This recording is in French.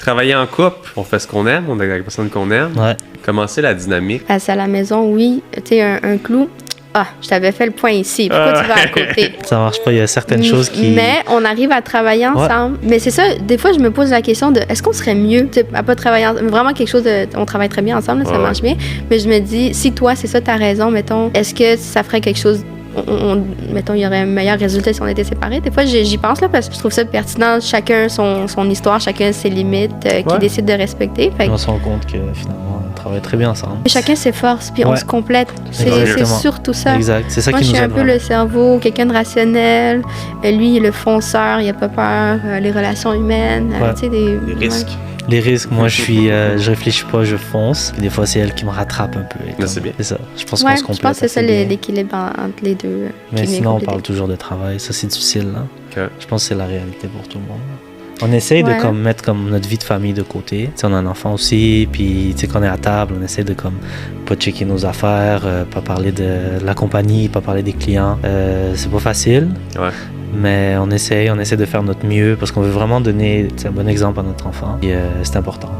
Travailler en couple, on fait ce qu'on aime, on est avec la personne qu'on aime. Ouais. Comment c'est la dynamique? Passer à la maison, oui. Tu sais, un clou. Ah, je t'avais fait le point ici. Pourquoi tu vas à côté? Ça marche pas, il y a certaines choses qui... Mais on arrive à travailler ensemble. Mais c'est ça, des fois, je me pose la question de est-ce qu'on serait mieux à pas travailler ensemble? Vraiment quelque chose de... On travaille très bien ensemble, là, ça marche bien. Mais je me dis, si toi, c'est ça ta raison, mettons, est-ce que ça ferait quelque chose... mettons, il y aurait un meilleur résultat si on était séparés. Des fois, j'y pense, là, parce que je trouve ça pertinent. Chacun son histoire, chacun ses limites qu'il décide de respecter. On se rend compte que, finalement, on travaille très bien ensemble. Chacun ses forces, puis on se complète. C'est surtout ça. Exact, c'est ça Moi, qui nous aide. Moi, je suis un peu le cerveau, quelqu'un de rationnel. Lui, il est le fonceur, il a pas peur. Les relations humaines, tu sais, des risques. Les risques, moi, je réfléchis pas, je fonce. Puis des fois, c'est elle qui me rattrape un peu. C'est bien. C'est ça. Je pense qu'on se complète. Je pense que c'est ça l'équilibre entre les deux. Mais sinon, on parle toujours de travail. Ça, c'est difficile. Hein? Okay. Je pense que c'est la réalité pour tout le monde. On essaye de mettre notre vie de famille de côté. T'sais, on a un enfant aussi, puis quand on est à table, on essaie de pas checker nos affaires, pas parler de la compagnie, pas parler des clients. C'est pas facile. Ouais. Mais on essaie de faire notre mieux parce qu'on veut vraiment donner un bon exemple à notre enfant. Et c'est important.